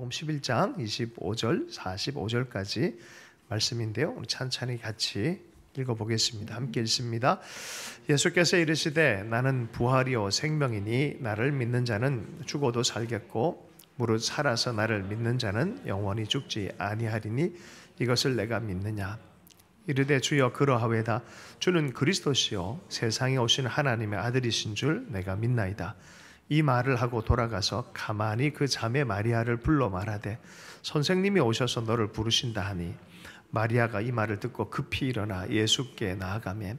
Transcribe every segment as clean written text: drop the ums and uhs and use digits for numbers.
요한복음 11장 25절 45절까지 말씀인데요. 우리 천천히 같이 읽어보겠습니다. 함께 읽습니다. 예수께서 이르시되 나는 부활이요 생명이니 나를 믿는 자는 죽어도 살겠고 무릇 살아서 나를 믿는 자는 영원히 죽지 아니하리니 이것을 내가 믿느냐. 이르되 주여 그러하외다. 주는 그리스도시요 세상에 오신 하나님의 아들이신 줄 내가 믿나이다. 이 말을 하고 돌아가서 가만히 그 자매 마리아를 불러 말하되 선생님이 오셔서 너를 부르신다 하니 마리아가 이 말을 듣고 급히 일어나 예수께 나아가매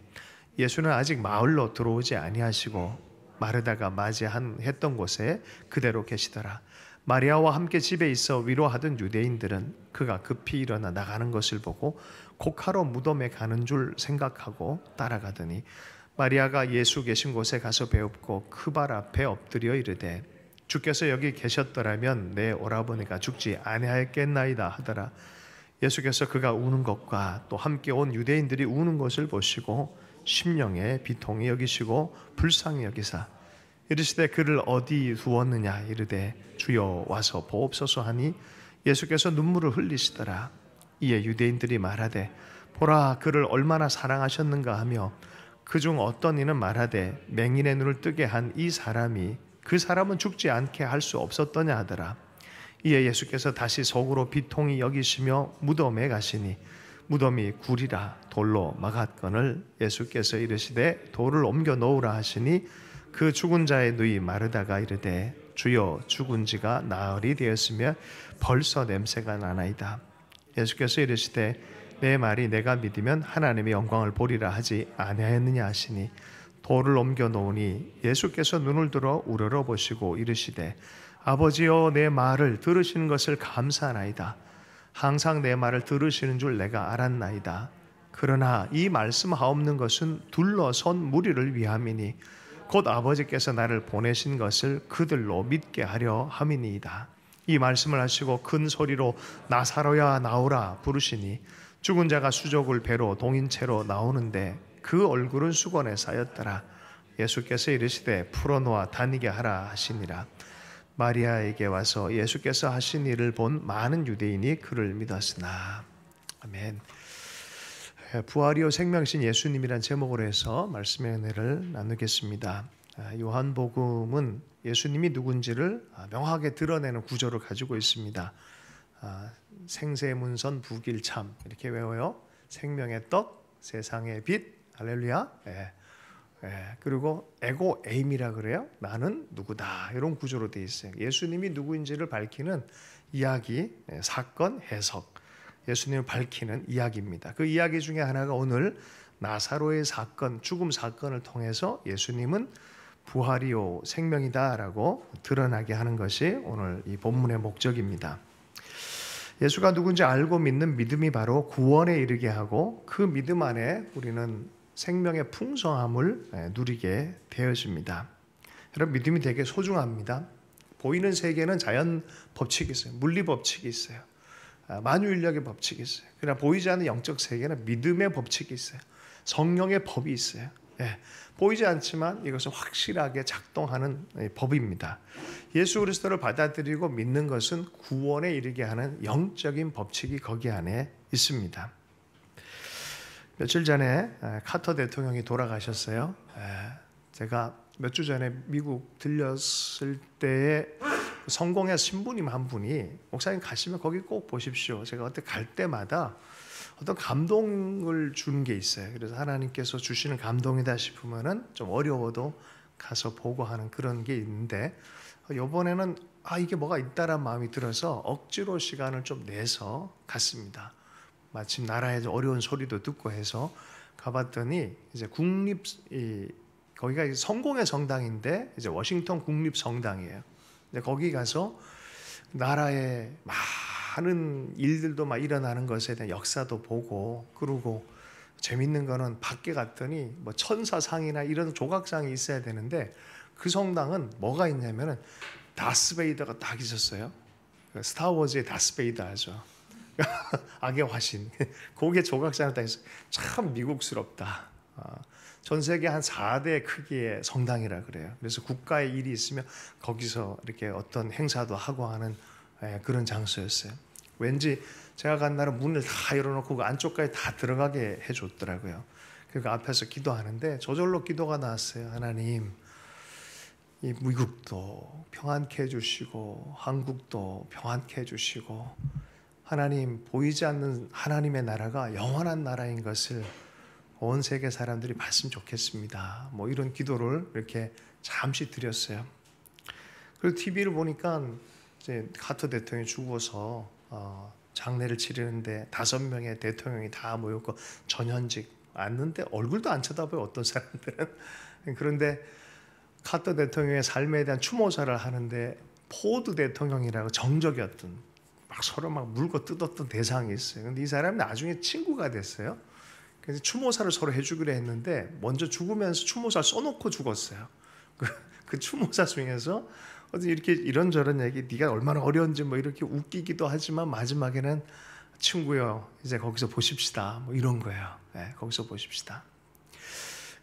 예수는 아직 마을로 들어오지 아니하시고 마르다가 맞이했던 곳에 그대로 계시더라. 마리아와 함께 집에 있어 위로하던 유대인들은 그가 급히 일어나 나가는 것을 보고 곡하러 무덤에 가는 줄 생각하고 따라가더니 마리아가 예수 계신 곳에 가서 배웁고 그 발 앞에 엎드려 이르되 주께서 여기 계셨더라면 내 오라버니가 죽지 아니하였겠나이다 하더라. 예수께서 그가 우는 것과 또 함께 온 유대인들이 우는 것을 보시고 심령에 비통히 여기시고 불쌍히 여기사 이르시되 그를 어디 두었느냐 이르되 주여 와서 보옵소서 하니 예수께서 눈물을 흘리시더라. 이에 유대인들이 말하되 보라 그를 얼마나 사랑하셨는가 하며 그중 어떤 이는 말하되 맹인의 눈을 뜨게 한 이 사람이 그 사람은 죽지 않게 할 수 없었더냐 하더라. 이에 예수께서 다시 속으로 비통히 여기시며 무덤에 가시니 무덤이 굴이라 돌로 막았거늘 예수께서 이르시되 돌을 옮겨 놓으라 하시니 그 죽은 자의 누이 마르다가 이르되 주여 죽은 지가 나흘이 되었으며 벌써 냄새가 나나이다. 예수께서 이르시되 내 말이 내가 믿으면 하나님의 영광을 보리라 하지 아니하였느냐 하시니 돌을 옮겨 놓으니 예수께서 눈을 들어 우러러 보시고 이르시되 아버지여 내 말을 들으시는 것을 감사하나이다. 항상 내 말을 들으시는 줄 내가 알았나이다. 그러나 이 말씀하옵는 것은 둘러선 무리를 위함이니 곧 아버지께서 나를 보내신 것을 그들로 믿게 하려 함이니이다. 이 말씀을 하시고 큰 소리로 나사로야 나오라 부르시니 죽은 자가 수족을 배로 동인채로 나오는데 그 얼굴은 수건에 쌓였더라. 예수께서 이르시되 풀어놓아 다니게 하라 하시니라. 마리아에게 와서 예수께서 하신 일을 본 많은 유대인이 그를 믿었으나. 아멘. 부활이요 생명이신 예수님이란 제목으로 해서 말씀의 은혜를 나누겠습니다. 요한복음은 예수님이 누군지를 명확하게 드러내는 구조를 가지고 있습니다. 생세문선 부길참 이렇게 외워요. 생명의 떡, 세상의 빛, 할렐루야. 그리고 에고 에임이라 그래요. 나는 누구다. 이런 구조로 되어 있어요. 예수님이 누구인지를 밝히는 이야기, 사건, 해석. 예수님을 밝히는 이야기입니다. 그 이야기 중에 하나가 오늘 나사로의 사건, 죽음 사건을 통해서 예수님은 부활이요 생명이다라고 드러나게 하는 것이 오늘 이 본문의 목적입니다. 예수가 누군지 알고 믿는 믿음이 바로 구원에 이르게 하고 그 믿음 안에 우리는 생명의 풍성함을 누리게 되어집니다. 여러분 믿음이 되게 소중합니다. 보이는 세계는 자연 법칙이 있어요. 물리 법칙이 있어요. 만유인력의 법칙이 있어요. 그러나 보이지 않는 영적 세계는 믿음의 법칙이 있어요. 성령의 법이 있어요. 보이지 않지만 이것은 확실하게 작동하는 법입니다. 예수 그리스도를 받아들이고 믿는 것은 구원에 이르게 하는 영적인 법칙이 거기 안에 있습니다. 며칠 전에 카터 대통령이 돌아가셨어요. 제가 몇 주 전에 미국 들렸을 때에 성공의 신부님 한 분이 목사님 가시면 거기 꼭 보십시오. 제가 그때 갈 때마다 어떤 감동을 주는 게 있어요. 그래서 하나님께서 주시는 감동이다 싶으면은 좀 어려워도 가서 보고 하는 그런 게 있는데 이번에는 이게 뭐가 있다란 마음이 들어서 억지로 시간을 좀 내서 갔습니다. 마침 나라에서 어려운 소리도 듣고 해서 가봤더니 이제 거기가 이제 성공의 성당인데 이제 워싱턴 국립 성당이에요. 거기 가서 나라의 많은 일들도 막 일어나는 것에 대한 역사도 보고 그러고 재밌는 거는 밖에 갔더니 뭐 천사상이나 이런 조각상이 있어야 되는데 그 성당은 뭐가 있냐면은 다스베이더가 딱 있었어요. 스타워즈의 다스베이더 하죠. 악의 화신. 거기에 조각상을 딱 있어요. 참 미국스럽다. 전 세계 한 4대 크기의 성당이라 그래요. 그래서 국가의 일이 있으면 거기서 이렇게 어떤 행사도 하고 하는 그런 장소였어요. 왠지 제가 간 날은 문을 다 열어놓고 그 안쪽까지 다 들어가게 해줬더라고요. 그리고 앞에서 기도하는데 저절로 기도가 나왔어요. 하나님, 이 미국도 평안케 해주시고 한국도 평안케 해주시고 하나님, 보이지 않는 하나님의 나라가 영원한 나라인 것을 온 세계 사람들이 봤으면 좋겠습니다. 뭐 이런 기도를 이렇게 잠시 드렸어요. 그리고 TV를 보니까 이제 카터 대통령이 죽어서 장례를 치르는데 5명의 대통령이 다 모였고 전현직 앉는데 얼굴도 안 쳐다봐요, 어떤 사람들은. 그런데 카터 대통령의 삶에 대한 추모사를 하는데 포드 대통령이라고 정적이었던 막 서로 막 물고 뜯었던 대상이 있어요. 근데 이 사람이 나중에 친구가 됐어요. 그래서 추모사를 서로 해주기로 했는데 먼저 죽으면서 추모사 써놓고 죽었어요. 그 추모사 중에서 이렇게 이런저런 얘기, 네가 얼마나 어려운지 뭐 이렇게 웃기기도 하지만 마지막에는 친구요, 이제 거기서 보십시다, 뭐 이런 거예요. 거기서 보십시다.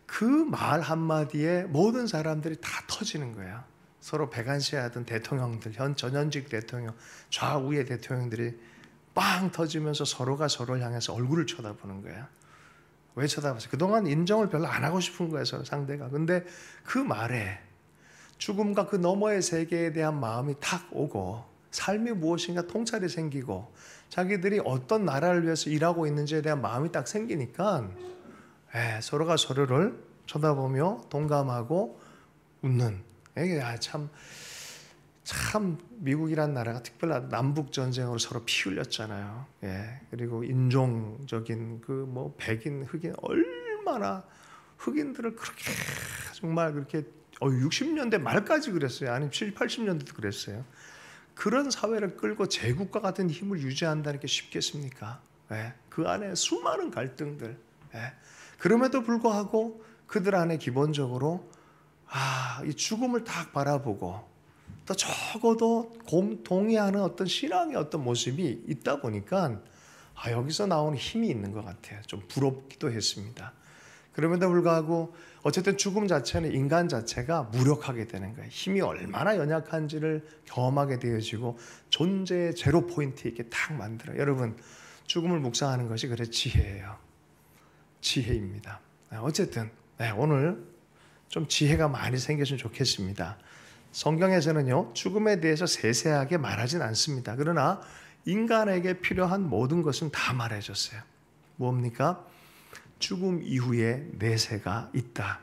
그 말 한마디에 모든 사람들이 다 터지는 거예요. 서로 배관시하던 대통령들, 전현직 대통령, 좌우의 대통령들이 빵 터지면서 서로가 서로를 향해서 얼굴을 쳐다보는 거예요. 왜 쳐다봤어요? 그동안 인정을 별로 안 하고 싶은 거예요, 서로 상대가. 근데 그 말에 죽음과 그 너머의 세계에 대한 마음이 탁 오고 삶이 무엇인가 통찰이 생기고 자기들이 어떤 나라를 위해서 일하고 있는지에 대한 마음이 딱 생기니까 서로가 서로를 쳐다보며 동감하고 웃는. 이게 참 미국이란 나라가 특별한 남북 전쟁으로 서로 피 흘렸잖아요. 그리고 인종적인 그 뭐 백인, 흑인 얼마나 흑인들을 그렇게 정말 그렇게 60년대 말까지 그랬어요. 아니면 70, 80년대도 그랬어요. 그런 사회를 끌고 제국과 같은 힘을 유지한다는 게 쉽겠습니까? 그 안에 수많은 갈등들. 그럼에도 불구하고 그들 안에 기본적으로 이 죽음을 딱 바라보고 또 적어도 동의하는 어떤 신앙의 어떤 모습이 있다 보니까 여기서 나오는 힘이 있는 것 같아요. 좀 부럽기도 했습니다. 그럼에도 불구하고 어쨌든 죽음 자체는 인간 자체가 무력하게 되는 거예요. 힘이 얼마나 연약한지를 경험하게 되어지고 존재의 제로 포인트 있게 딱 만들어요. 여러분, 죽음을 묵상하는 것이 그래 지혜예요. 지혜입니다. 어쨌든 오늘 좀 지혜가 많이 생겼으면 좋겠습니다. 성경에서는요, 죽음에 대해서 세세하게 말하진 않습니다. 그러나 인간에게 필요한 모든 것은 다 말해줬어요. 뭡니까? 죽음 이후에 내세가 있다.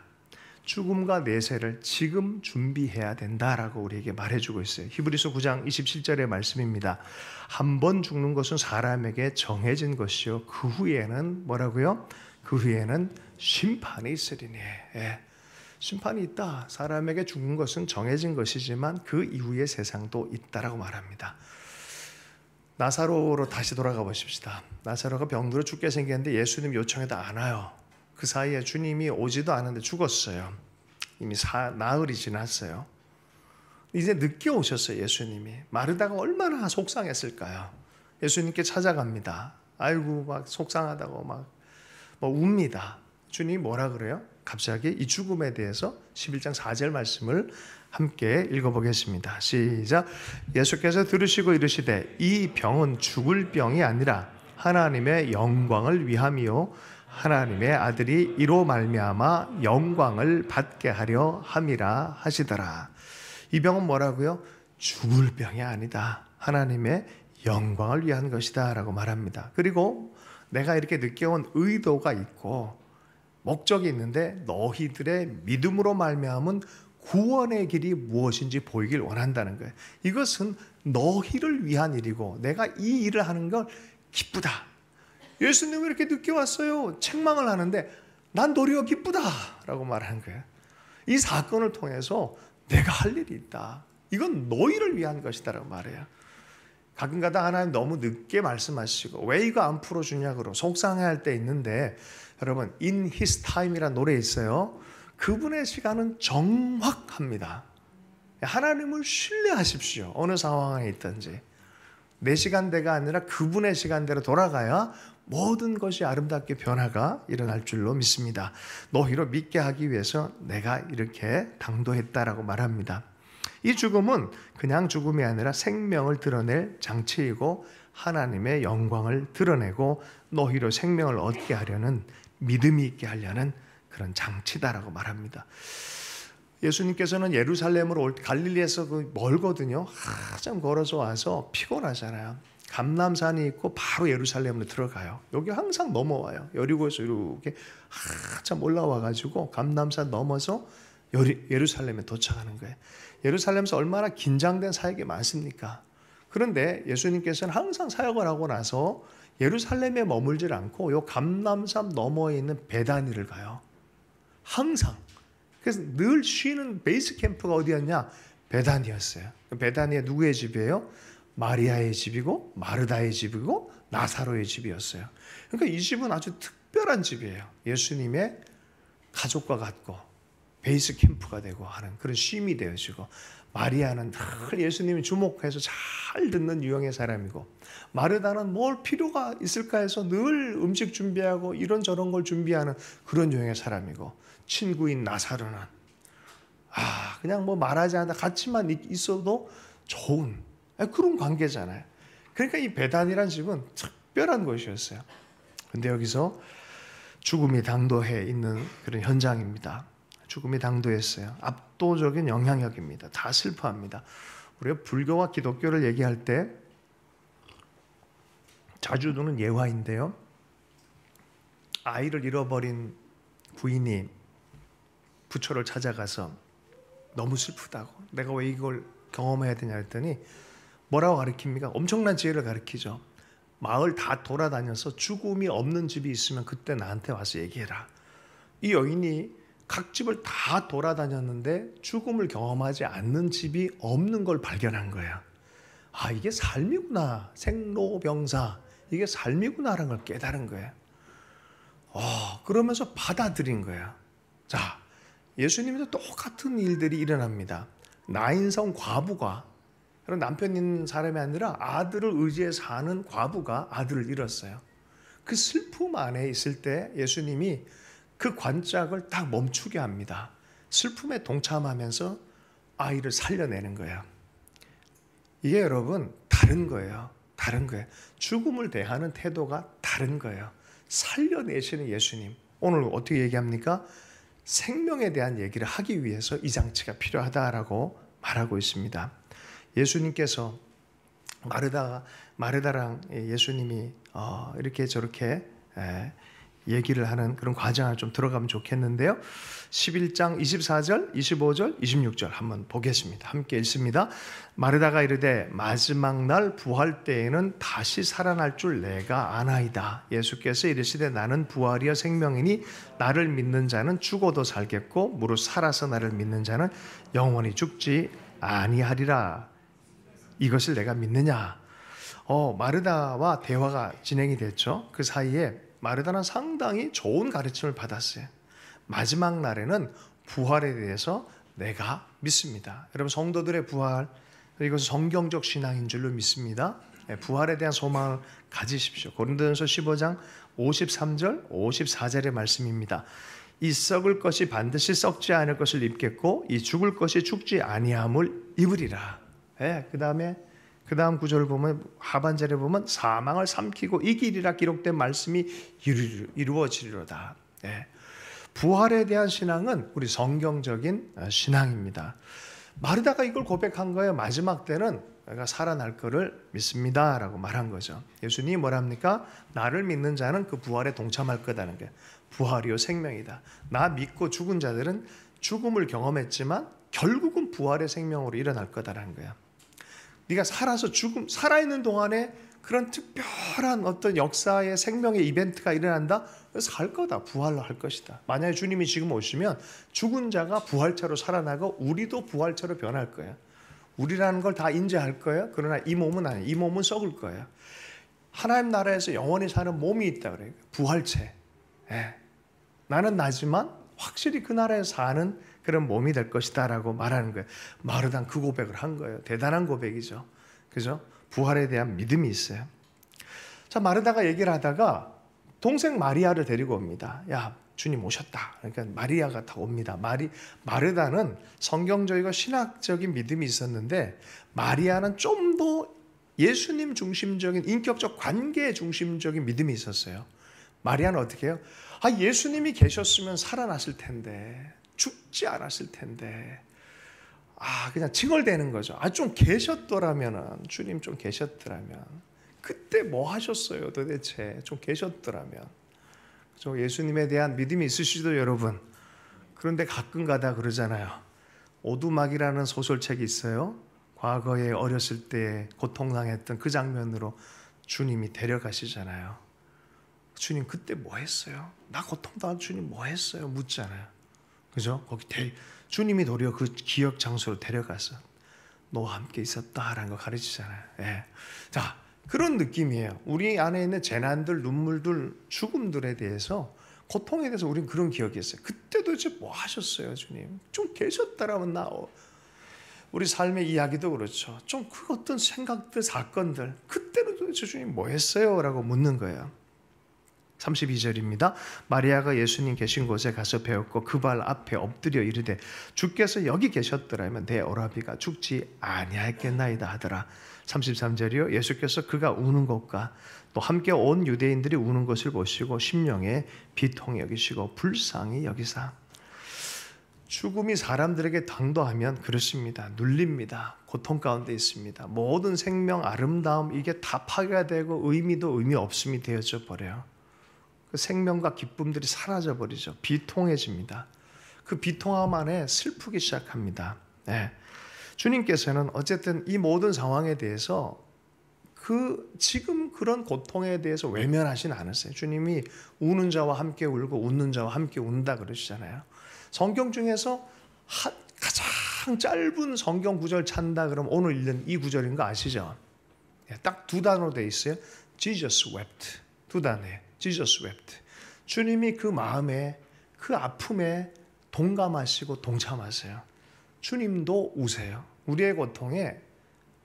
죽음과 내세를 지금 준비해야 된다라고 우리에게 말해주고 있어요. 히브리서 9장 27절의 말씀입니다. 한 번 죽는 것은 사람에게 정해진 것이요, 그 후에는 뭐라고요? 그 후에는 심판이 있으리니. 심판이 있다. 사람에게 죽는 것은 정해진 것이지만 그 이후의 세상도 있다라고 말합니다. 나사로로 다시 돌아가 보십시다. 나사로가 병들어 죽게 생겼는데 예수님 요청해도 안 와요. 그 사이에 주님이 오지도 않았는데 죽었어요. 이미 나흘이 지났어요. 이제 늦게 오셨어요. 예수님이. 마르다가 얼마나 속상했을까요? 예수님께 찾아갑니다. 아이고 막 속상하다고 막 웁니다. 주님이 뭐라 그래요? 갑자기 이 죽음에 대해서 11장 4절 말씀을 함께 읽어보겠습니다. 시작. 예수께서 들으시고 이르시되 이 병은 죽을 병이 아니라 하나님의 영광을 위함이요 하나님의 아들이 이로 말미암아 영광을 받게 하려 함이라 하시더라. 이 병은 뭐라고요? 죽을 병이 아니다. 하나님의 영광을 위한 것이다 라고 말합니다. 그리고 내가 이렇게 늦게 온 의도가 있고 목적이 있는데 너희들의 믿음으로 말미암은 구원의 길이 무엇인지 보이길 원한다는 거예요. 이것은 너희를 위한 일이고 내가 이 일을 하는 걸 기쁘다. 예수님이 이렇게 늦게 왔어요. 책망을 하는데 난 도리어 기쁘다 라고 말하는 거예요. 이 사건을 통해서 내가 할 일이 있다. 이건 너희를 위한 것이다 라고 말해요. 가끔가다 하나님 너무 늦게 말씀하시고 왜 이거 안 풀어주냐고 속상해할 때 있는데 여러분, In His Time이라는 노래 있어요. 그분의 시간은 정확합니다. 하나님을 신뢰하십시오. 어느 상황에 있든지. 내 시간대가 아니라 그분의 시간대로 돌아가야 모든 것이 아름답게 변화가 일어날 줄로 믿습니다. 너희로 믿게 하기 위해서 내가 이렇게 당도했다라고 말합니다. 이 죽음은 그냥 죽음이 아니라 생명을 드러낼 장치이고 하나님의 영광을 드러내고 너희로 생명을 얻게 하려는, 믿음이 있게 하려는 그런 장치다라고 말합니다. 예수님께서는 예루살렘으로 갈릴리에서 멀거든요. 한참 걸어서 와서 피곤하잖아요. 감람산이 있고 바로 예루살렘으로 들어가요. 여기 항상 넘어와요. 여리고에서 이렇게 한참 올라와가지고 감람산 넘어서 예루살렘에 도착하는 거예요. 예루살렘에서 얼마나 긴장된 사역이 많습니까? 그런데 예수님께서는 항상 사역을 하고 나서 예루살렘에 머물질 않고 요 감람산 너머에 있는 베다니를 가요. 항상. 그래서 늘 쉬는 베이스 캠프가 어디였냐? 베다니였어요. 베다니에 누구의 집이에요? 마리아의 집이고 마르다의 집이고 나사로의 집이었어요. 그러니까 이 집은 아주 특별한 집이에요. 예수님의 가족과 같고 베이스 캠프가 되고 하는 그런 쉼이 되어지고, 마리아는 늘 예수님이 주목해서 잘 듣는 유형의 사람이고, 마르다는 뭘 필요가 있을까 해서 늘 음식 준비하고 이런저런 걸 준비하는 그런 유형의 사람이고, 친구인 나사로는 그냥 뭐 말하지 않아 같이만 있어도 좋은 그런 관계잖아요. 그러니까 이 베단이라는 집은 특별한 곳이었어요. 근데 여기서 죽음이 당도해 있는 그런 현장입니다. 죽음이 당도했어요. 압도적인 영향력입니다. 다 슬퍼합니다. 우리가 불교와 기독교를 얘기할 때 자주 두는 예화인데요. 아이를 잃어버린 부인이 부처를 찾아가서 너무 슬프다고, 내가 왜 이걸 경험해야 되냐 했더니 뭐라고 가르칩니까? 엄청난 지혜를 가르치죠. 마을 다 돌아다녀서 죽음이 없는 집이 있으면 그때 나한테 와서 얘기해라. 이 여인이 각 집을 다 돌아다녔는데 죽음을 경험하지 않는 집이 없는 걸 발견한 거예요. 이게 삶이구나. 생로병사. 이게 삶이구나라는 걸 깨달은 거예요. 그러면서 받아들인 거예요. 자, 예수님도 똑같은 일들이 일어납니다. 나인성 과부가, 그런 남편 있는 사람이 아니라 아들을 의지해 사는 과부가 아들을 잃었어요. 그 슬픔 안에 있을 때 예수님이 그 관짝을 딱 멈추게 합니다. 슬픔에 동참하면서 아이를 살려내는 거예요. 이게 여러분 다른 거예요. 다른 거예요. 죽음을 대하는 태도가 다른 거예요. 살려내시는 예수님. 오늘 어떻게 얘기합니까? 생명에 대한 얘기를 하기 위해서 이 장치가 필요하다라고 말하고 있습니다. 예수님께서 마르다랑 예수님이 이렇게 저렇게 얘기를 하는 그런 과정을 좀 들어가면 좋겠는데요. 11장 24절, 25절, 26절 한번 보겠습니다. 함께 읽습니다. 마르다가 이르되 마지막 날 부활 때에는 다시 살아날 줄 내가 아나이다. 예수께서 이르시되 나는 부활이여 생명이니 나를 믿는 자는 죽어도 살겠고 무릇 살아서 나를 믿는 자는 영원히 죽지 아니하리라. 이것을 내가 믿느냐? 마르다와 대화가 진행이 됐죠. 그 사이에 마르다는 상당히 좋은 가르침을 받았어요. 마지막 날에는 부활에 대해서 내가 믿습니다. 여러분, 성도들의 부활, 이것은 성경적 신앙인 줄로 믿습니다. 부활에 대한 소망을 가지십시오. 고린도전서 15장 53절, 54절의 말씀입니다. 이 썩을 것이 반드시 썩지 않을 것을 입겠고 이 죽을 것이 죽지 아니함을 입으리라. 그 다음 구절을 보면, 하반절에 보면 사망을 삼키고 이기리라 기록된 말씀이 이루어지리로다. 부활에 대한 신앙은 우리 성경적인 신앙입니다. 마르다가 이걸 고백한 거예요. 마지막 때는 내가 살아날 거를 믿습니다 라고 말한 거죠. 예수님이 뭐랍니까? 나를 믿는 자는 그 부활에 동참할 거다는 거예요. 부활이요 생명이다. 나 믿고 죽은 자들은 죽음을 경험했지만 결국은 부활의 생명으로 일어날 거다라는 거예요. 네가 살아있는 동안에 그런 특별한 어떤 역사의 생명의 이벤트가 일어난다? 살 거다. 부활로 할 것이다. 만약에 주님이 지금 오시면 죽은 자가 부활체로 살아나고 우리도 부활체로 변할 거예요. 우리라는 걸 다 인지할 거예요. 그러나 이 몸은 아니에요. 이 몸은 썩을 거예요. 하나님 나라에서 영원히 사는 몸이 있다 그래요. 부활체. 나는 나지만 확실히 그 나라에서 사는 그런 몸이 될 것이다 라고 말하는 거예요. 마르다는 그 고백을 한 거예요. 대단한 고백이죠. 그죠? 부활에 대한 믿음이 있어요. 자, 마르다가 얘기를 하다가 동생 마리아를 데리고 옵니다. 야, 주님 오셨다. 그러니까 마리아가 다 옵니다. 마르다는 성경적이고 신학적인 믿음이 있었는데 마리아는 좀 더 예수님 중심적인 인격적 관계 중심적인 믿음이 있었어요. 마리아는 어떻게 해요? 예수님이 계셨으면 살아났을 텐데, 죽지 않았을 텐데, 그냥 칭얼대는 거죠. 좀 계셨더라면, 주님 좀 계셨더라면, 그때 뭐 하셨어요 도대체? 좀 계셨더라면. 예수님에 대한 믿음이 있으시죠 여러분? 그런데 가끔 가다 그러잖아요. 오두막이라는 소설책이 있어요. 과거에 어렸을 때 고통당했던 그 장면으로 주님이 데려가시잖아요. 주님 그때 뭐 했어요? 나 고통당한 주님 뭐 했어요? 묻잖아요. 그죠? 거기 주님이 도리어 그 기억 장소로 데려가서 너와 함께 있었다라는 거 가르치잖아요. 예. 자, 그런 느낌이에요. 우리 안에 있는 재난들, 눈물들, 죽음들에 대해서, 고통에 대해서 우리는 그런 기억이 있어요. 그때 도대체 뭐 하셨어요 주님? 좀 계셨다라면 우리 삶의 이야기도 그렇죠. 좀 그 어떤 생각들, 사건들, 그때는 도대체 주님 뭐 했어요? 라고 묻는 거예요. 32절입니다. 마리아가 예수님 계신 곳에 가서 배웠고 그 발 앞에 엎드려 이르되 주께서 여기 계셨더라면 내 오라비가 죽지 아니하였겠나이다 하더라. 33절이요. 예수께서 그가 우는 것과 또 함께 온 유대인들이 우는 것을 보시고 심령에 비통히 여기시고 불쌍히 여기사. 죽음이 사람들에게 당도하면 그렇습니다. 눌립니다. 고통 가운데 있습니다. 모든 생명, 아름다움 이게 다 파괴가 되고 의미도 의미 없음이 되어져 버려요. 그 생명과 기쁨들이 사라져 버리죠. 비통해집니다. 그 비통함 안에 슬프기 시작합니다. 네. 주님께서는 어쨌든 이 모든 상황에 대해서 지금 그런 고통에 대해서 외면하진 않으세요. 주님이 우는 자와 함께 울고 웃는 자와 함께 운다 그러시잖아요. 성경 중에서 가장 짧은 성경 구절 찾는다 그러면 오늘 읽는 이 구절인 거 아시죠? 딱 두 단어로 되어 있어요. Jesus wept. 두 단어예요. Jesus wept. 주님이 그 마음에, 그 아픔에 동감하시고 동참하세요. 주님도 우세요. 우리의 고통에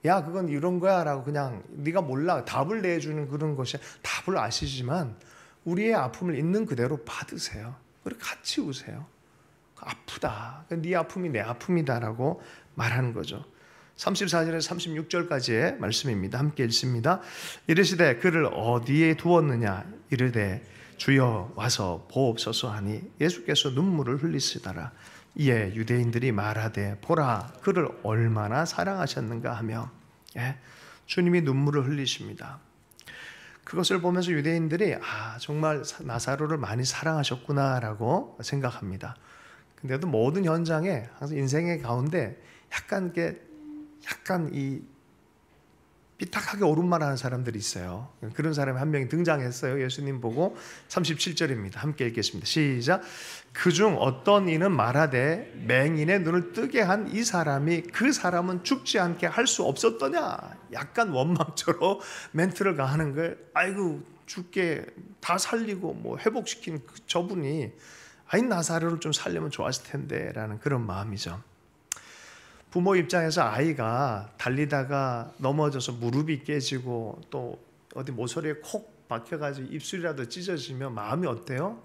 야 그건 이런 거야 라고 그냥 네가 몰라 답을 내주는 그런 것이 답을 아시지만 우리의 아픔을 있는 그대로 받으세요. 그리고 같이 우세요. 아프다. 네 아픔이 내 아픔이다라고 말하는 거죠. 34절에서 36절까지의 말씀입니다. 함께 읽습니다. 이르시되 그를 어디에 두었느냐 이르되 주여 와서 보옵소서 하니 예수께서 눈물을 흘리시더라. 이에 유대인들이 말하되 보라 그를 얼마나 사랑하셨는가 하며 주님이 눈물을 흘리십니다. 그것을 보면서 유대인들이 정말 나사로를 많이 사랑하셨구나라고 생각합니다. 근데도 모든 현장에 항상 인생의 가운데 약간 이 삐딱하게 옳은말하는 사람들이 있어요. 그런 사람이 한 명이 등장했어요. 예수님 보고 37절입니다. 함께 읽겠습니다. 시작. 그중 어떤 이는 말하되 맹인의 눈을 뜨게 한 이 사람이 그 사람은 죽지 않게 할 수 없었더냐. 약간 원망처럼 멘트를 가하는 거예요. 아이고 죽게 다 살리고 뭐 회복시킨 저분이 나사로를 좀 살려면 좋았을 텐데 라는 그런 마음이죠. 부모 입장에서 아이가 달리다가 넘어져서 무릎이 깨지고 또 어디 모서리에 콕 박혀가지고 입술이라도 찢어지면 마음이 어때요?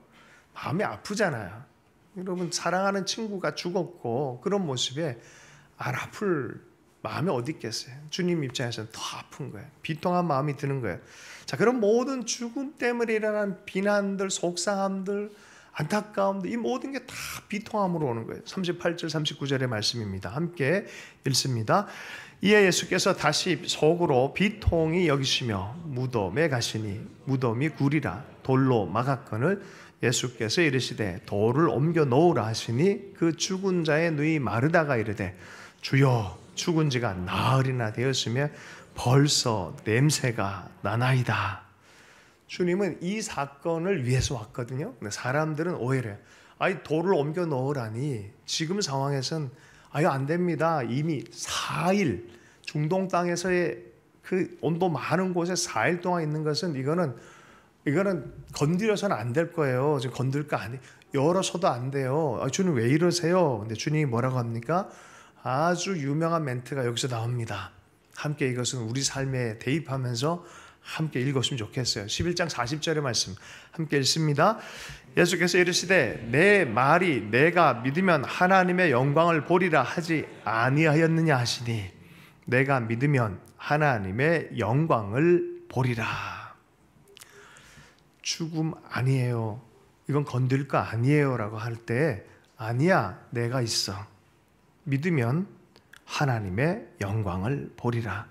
마음이 아프잖아요. 여러분 사랑하는 친구가 죽었고 그런 모습에 안 아플 마음이 어디 있겠어요? 주님 입장에서는 더 아픈 거예요. 비통한 마음이 드는 거예요. 자, 그런 모든 죽음 때문에 일어난 비난들, 속상함들, 안타까움들 이 모든 게 다 비통함으로 오는 거예요. 38절 39절의 말씀입니다. 함께 읽습니다. 이에 예수께서 다시 속으로 비통히 여기시며 무덤에 가시니 무덤이 굴이라 돌로 막았거늘 예수께서 이르시되 돌을 옮겨 놓으라 하시니 그 죽은 자의 누이 마르다가 이르되 주여 죽은 지가 나흘이나 되었으며 벌써 냄새가 나나이다. 주님은 이 사건을 위해서 왔거든요. 근데 사람들은 오해를 해요. 돌을 옮겨 넣으라니 지금 상황에선 안 됩니다. 이미 4일 중동 땅에서의 그 온도 많은 곳에 4일 동안 있는 것은 이거는 건드려서는 안 될 거예요. 지금 건들 거 아니 열어서도 안 돼요. 주님 왜 이러세요? 근데 주님이 뭐라고 합니까? 아주 유명한 멘트가 여기서 나옵니다. 함께 이것은 우리 삶에 대입하면서 함께 읽었으면 좋겠어요. 11장 40절의 말씀 함께 읽습니다. 예수께서 이르시되 내 말이 내가 믿으면 하나님의 영광을 보리라 하지 아니하였느냐 하시니 내가 믿으면 하나님의 영광을 보리라. 죽음 아니에요, 이건 건들 거 아니에요 라고 할 때 아니야, 내가 있어. 믿으면 하나님의 영광을 보리라.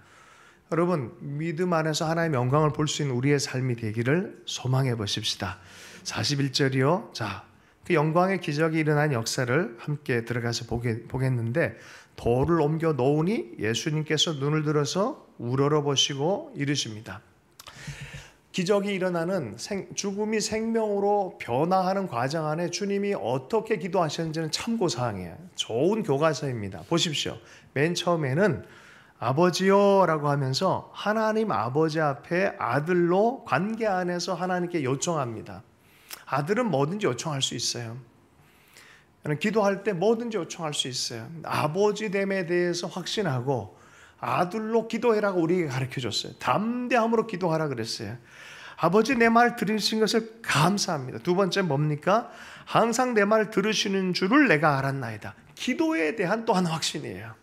여러분, 믿음 안에서 하나님의 영광을 볼 수 있는 우리의 삶이 되기를 소망해 보십시다. 41절이요. 자, 그 영광의 기적이 일어난 역사를 함께 들어가서 보겠는데, 돌을 옮겨 놓으니 예수님께서 눈을 들어서 우러러 보시고 이르십니다. 기적이 일어나는 죽음이 생명으로 변화하는 과정 안에 주님이 어떻게 기도하셨는지는 참고사항이에요. 좋은 교과서입니다. 보십시오. 맨 처음에는 아버지요 라고 하면서 하나님 아버지 앞에 아들로 관계 안에서 하나님께 요청합니다. 아들은 뭐든지 요청할 수 있어요. 기도할 때 뭐든지 요청할 수 있어요. 아버지됨에 대해서 확신하고 아들로 기도해라고 우리에게 가르쳐줬어요. 담대함으로 기도하라 그랬어요. 아버지, 내 말 들으신 것을 감사합니다. 두 번째 뭡니까? 항상 내 말 들으시는 줄을 내가 알았나이다. 기도에 대한 또 하나 확신이에요.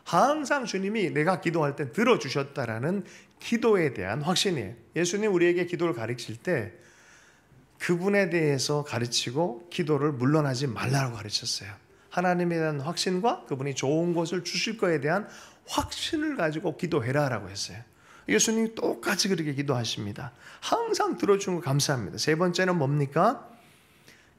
항상 주님이 내가 기도할 때 들어주셨다라는 기도에 대한 확신이에요. 예수님 우리에게 기도를 가르칠 때 그분에 대해서 가르치고 기도를 물러나지 말라고 가르쳤어요. 하나님에 대한 확신과 그분이 좋은 것을 주실 거에 대한 확신을 가지고 기도해라라고 했어요. 예수님이 똑같이 그렇게 기도하십니다. 항상 들어주는 거 감사합니다. 세 번째는 뭡니까?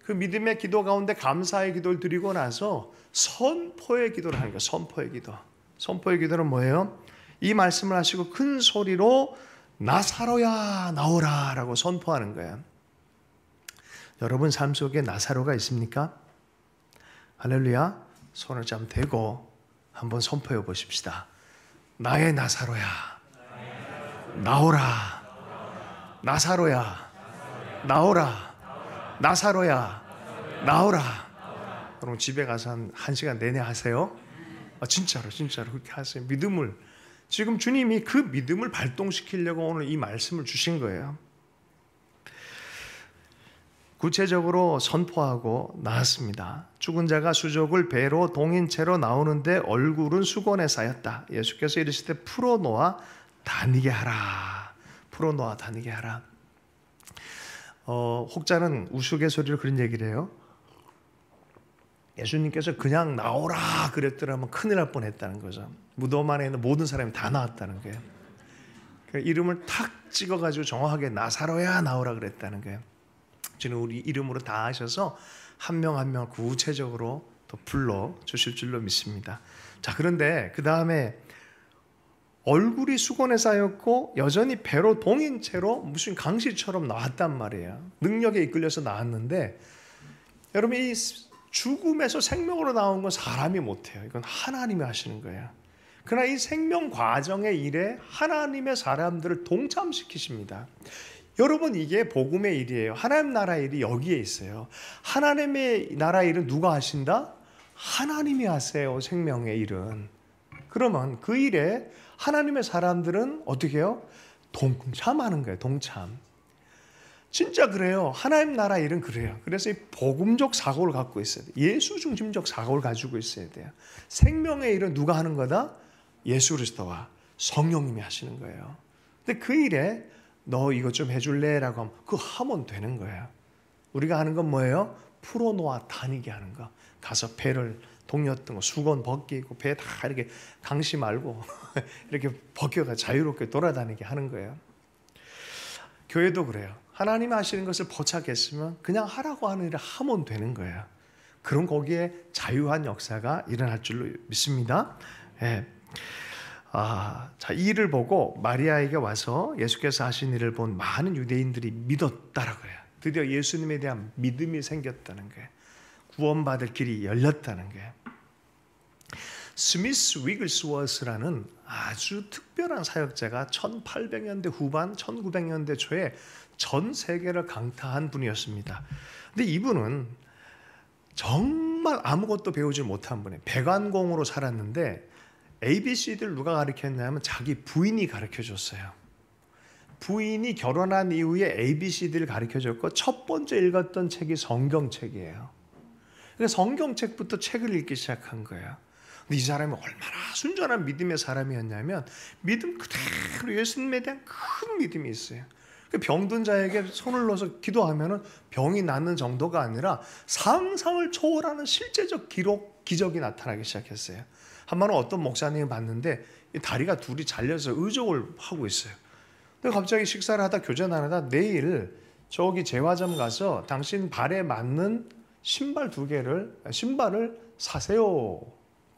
그 믿음의 기도 가운데 감사의 기도를 드리고 나서 선포의 기도를 하는 거예요. 선포의 기도. 선포의 기도는 뭐예요? 이 말씀을 하시고 큰 소리로 나사로야 나오라 라고 선포하는 거예요. 여러분 삶 속에 나사로가 있습니까? 할렐루야. 손을 좀 대고 한번 선포해 보십시다. 나의 나사로야 나오라. 나사로야 나오라. 나사로야 나오라. 여러분 집에 가서 한 시간 내내 하세요. 진짜로 그렇게 하세요. 믿음을, 지금 주님이 그 믿음을 발동시키려고 오늘 이 말씀을 주신 거예요. 구체적으로 선포하고 나왔습니다. 죽은 자가 수족을 배로 동인 채로 나오는데 얼굴은 수건에 쌓였다. 예수께서 이르시되 풀어놓아 다니게 하라. 풀어놓아 다니게 하라. 혹자는 우스갯소리로 그런 얘기를 해요. 예수님께서 그냥 나오라 그랬더라면 큰일 날 뻔했다는 거죠. 무덤 안에 있는 모든 사람이 다 나왔다는 거예요. 그러니까 이름을 탁 찍어가지고 정확하게 나사로야 나오라 그랬다는 거예요. 주는 우리 이름으로 다 하셔서 한 명 한 명 구체적으로 더 불러 주실 줄로 믿습니다. 자, 그런데 그 다음에 얼굴이 수건에 쌓였고 여전히 배로 동인 채로 무슨 강시처럼 나왔단 말이에요. 능력에 이끌려서 나왔는데, 여러분 이 죽음에서 생명으로 나온 건 사람이 못해요. 이건 하나님이 하시는 거예요. 그러나 이 생명 과정의 일에 하나님의 사람들을 동참시키십니다. 여러분 이게 복음의 일이에요. 하나님 나라의 일이 여기에 있어요. 하나님의 나라 일은 누가 하신다? 하나님이 하세요. 생명의 일은. 그러면 그 일에 하나님의 사람들은 어떻게 해요? 동참하는 거예요. 동참. 진짜 그래요. 하나님 나라 일은 그래요. 그래서 이 복음적 사고를 갖고 있어야 돼요. 예수 중심적 사고를 가지고 있어야 돼요. 생명의 일은 누가 하는 거다? 예수 그리스도와 성령님이 하시는 거예요. 근데 그 일에 너 이것 좀 해줄래? 라고 하면 그거 하면 되는 거예요. 우리가 하는 건 뭐예요? 풀어놓아 다니게 하는 거. 가서 배를 동였던 거 수건 벗기고 배 다 이렇게 강시 말고 이렇게 벗겨가 자유롭게 돌아다니게 하는 거예요. 교회도 그래요. 하나님이 하시는 것을 포착했으면 그냥 하라고 하는 일을 하면 되는 거예요. 그럼 거기에 자유한 역사가 일어날 줄로 믿습니다. 네. 자, 이 일을 보고 마리아에게 와서 예수께서 하신 일을 본 많은 유대인들이 믿었다라고 해요. 드디어 예수님에 대한 믿음이 생겼다는 거예요. 구원받을 길이 열렸다는 거예요. 스미스 위글스워스라는 아주 특별한 사역자가 1800년대 후반, 1900년대 초에 전 세계를 강타한 분이었습니다. 근데 이분은 정말 아무것도 배우지 못한 분이에요. 배관공으로 살았는데 ABCD를 누가 가르쳤냐면 자기 부인이 가르쳐줬어요. 부인이 결혼한 이후에 ABCD를 가르쳐줬고 첫 번째 읽었던 책이 성경책이에요. 그러니까 성경책부터 책을 읽기 시작한 거예요. 근데 이 사람이 얼마나 순전한 믿음의 사람이었냐면 믿음 그대로 예수님에 대한 큰 믿음이 있어요. 병든 자에게 손을 넣어서 기도하면 병이 낫는 정도가 아니라 상상을 초월하는 실제적 기적이 나타나기 시작했어요. 한 번은 어떤 목사님이 봤는데 다리가 둘이 잘려서 의족을 하고 있어요. 근데 갑자기 식사를 하다 교제나누다 내일 저기 재화점 가서 당신 발에 맞는 신발을 사세요.